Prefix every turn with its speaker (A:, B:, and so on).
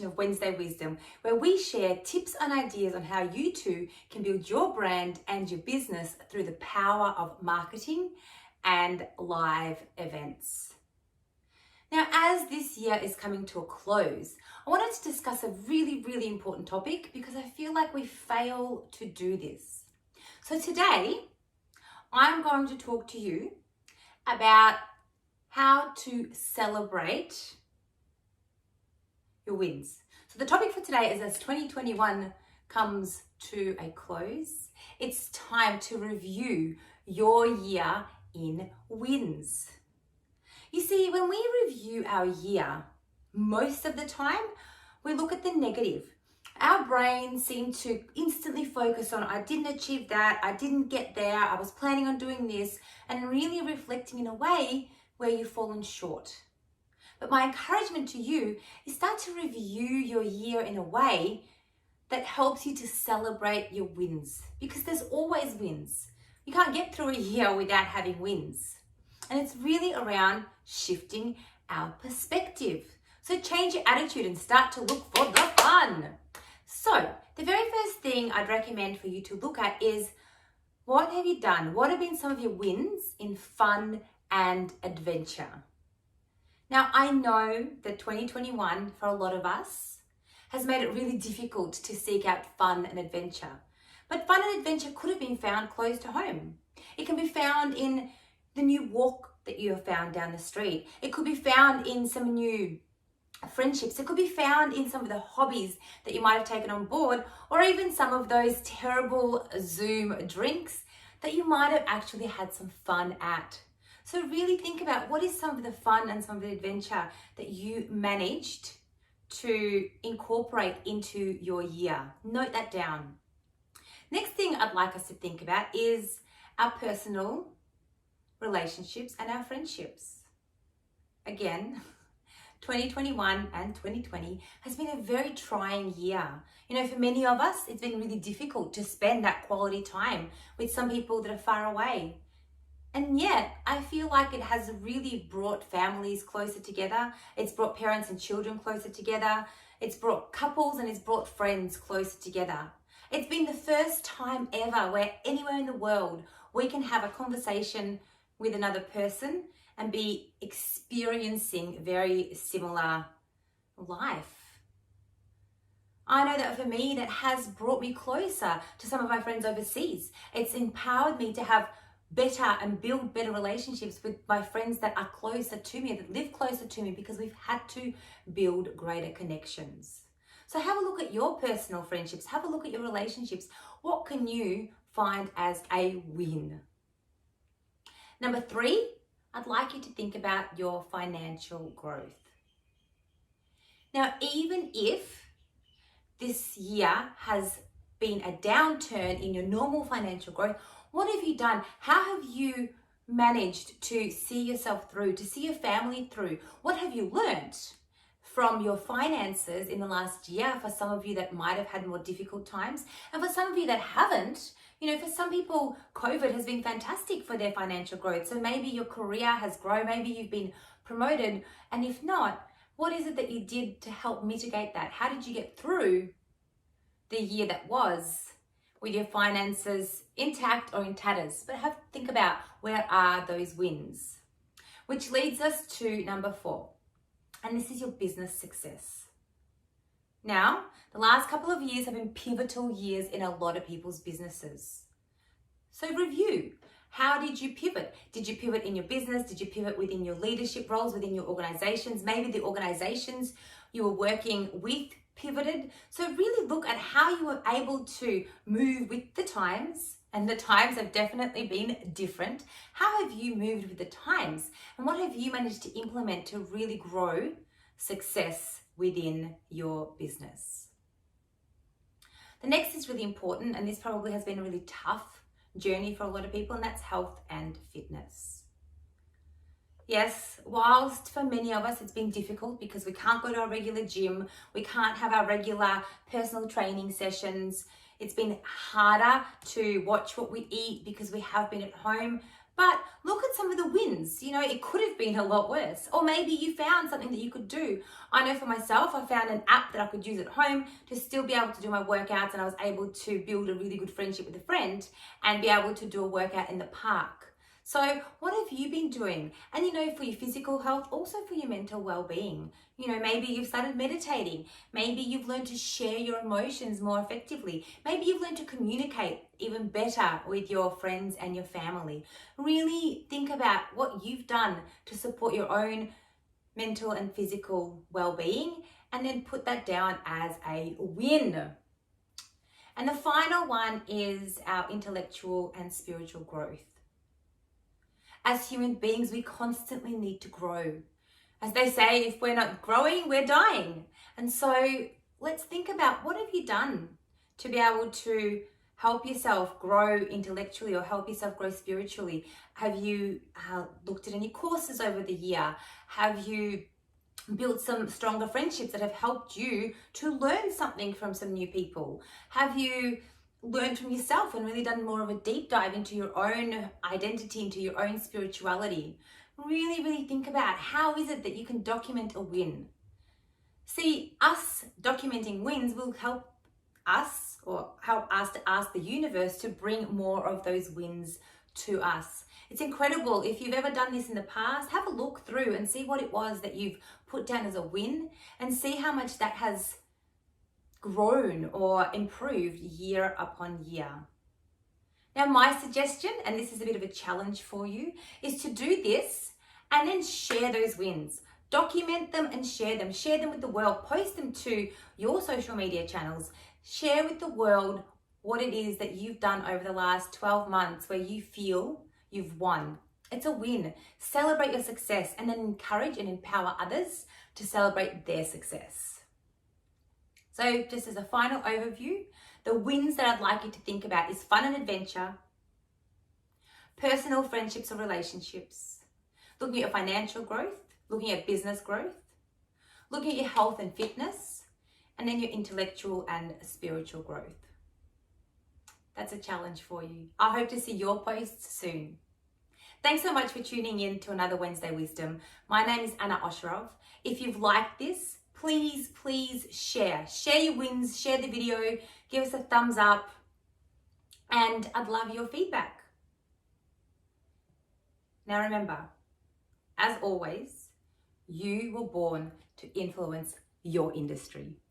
A: of Wednesday Wisdom, where we share tips and ideas on how you too can build your brand and your business through the power of marketing and live events. Now, as this year is coming to a close, I wanted to discuss a really important topic because I feel like we fail to do this. So today, I'm going to talk to you about how to celebrate your wins. So the topic for today is, as 2021 comes to a close, it's time to review your year in wins. You see, when we review our year, most of the time we look at the negative. Our brains seem to instantly focus on, I didn't achieve that, I didn't get there, I was planning on doing this, and really reflecting in a way where you've fallen short. But my encouragement to you is start to review your year in a way that helps you to celebrate your wins, because there's always wins. You can't get through a year without having wins. And it's really around shifting our perspective. So change your attitude and start to look for the fun. So the very first thing I'd recommend for you to look at is, what have you done? What have been some of your wins in fun and adventure? Now, I know that 2021 for a lot of us has made it really difficult to seek out fun and adventure. But fun and adventure could have been found close to home. It can be found in the new walk that you have found down the street. It could be found in some new friendships. It could be found in some of the hobbies that you might have taken on board, or even some of those terrible Zoom drinks that you might have actually had some fun at. So really think about, what is some of the fun and some of the adventure that you managed to incorporate into your year. Note that down. Next thing I'd like us to think about is our personal relationships and our friendships. Again, 2021 and 2020 has been a very trying year. You know, for many of us, it's been really difficult to spend that quality time with some people that are far away. And yet, I feel like it has really brought families closer together. It's brought parents and children closer together. It's brought couples and it's brought friends closer together. It's been the first time ever where anywhere in the world we can have a conversation with another person and be experiencing very similar life. I know that for me, that has brought me closer to some of my friends overseas. It's empowered me to have better and build better relationships with my friends that are closer to me, that live closer to me, because we've had to build greater connections. So have a look at your personal friendships, have a look at your relationships. What can you find as a win? Number 3, I'd like you to think about your financial growth. Now, even if this year has been a downturn in your normal financial growth, what have you done? How have you managed to see yourself through, to see your family through? What have you learnt from your finances in the last year? For some of you that might have had more difficult times, and for some of you that haven't, you know, for some people, COVID has been fantastic for their financial growth. So maybe your career has grown, maybe you've been promoted, and if not, what is it that you did to help mitigate that? How did you get through the year that was with your finances intact or in tatters? But think about, where are those wins? Which leads us to number 4, and this is your business success. Now, the last couple of years have been pivotal years in a lot of people's businesses. So review. How did you pivot? Did you pivot in your business? Did you pivot within your leadership roles, within your organizations? Maybe the organizations you were working with pivoted. So really look at how you were able to move with the times, and the times have definitely been different. How have you moved with the times? And what have you managed to implement to really grow success within your business? The next is really important, and this probably has been a really tough journey for a lot of people, and that's health and fitness. Yes, whilst for many of us it's been difficult because we can't go to our regular gym, we can't have our regular personal training sessions, it's been harder to watch what we eat because we have been at home, But look at some of the wins. You know, it could have been a lot worse. Or maybe you found something that you could do. I know for myself, I found an app that I could use at home to still be able to do my workouts, and I was able to build a really good friendship with a friend and be able to do a workout in the park. So what have you been doing? And you know, for your physical health, also for your mental well-being. You know, maybe you've started meditating. Maybe you've learned to share your emotions more effectively. Maybe you've learned to communicate even better with your friends and your family. Really think about what you've done to support your own mental and physical well-being, and then put that down as a win. And the final one is our intellectual and spiritual growth. As human beings, we constantly need to grow. As they say, if we're not growing, we're dying. And so let's think about, what have you done to be able to help yourself grow intellectually or help yourself grow spiritually? Have you looked at any courses over the year? Have you built some stronger friendships that have helped you to learn something from some new people? Have you learned from yourself and really done more of a deep dive into your own identity, into your own spirituality? Really, really think about, how is it that you can document a win? See, us documenting wins will help us, or help us to ask the universe to bring more of those wins to us. It's incredible. If you've ever done this in the past, have a look through and see what it was that you've put down as a win, and see how much that has grown or improved year upon year. Now, my suggestion, and this is a bit of a challenge for you, is to do this and then share those wins. Document them and share them. Share them with the world. Post them to your social media channels. Share with the world what it is that you've done over the last 12 months where you feel you've won. It's a win. Celebrate your success, and then encourage and empower others to celebrate their success. So just as a final overview, the wins that I'd like you to think about is fun and adventure, personal friendships or relationships, looking at your financial growth, looking at business growth, looking at your health and fitness, and then your intellectual and spiritual growth. That's a challenge for you. I hope to see your posts soon. Thanks so much for tuning in to another Wednesday Wisdom. My name is Anna Osherov. If you've liked this, please share. Share your wins, share the video, give us a thumbs up, and I'd love your feedback. Now remember, as always, you were born to influence your industry.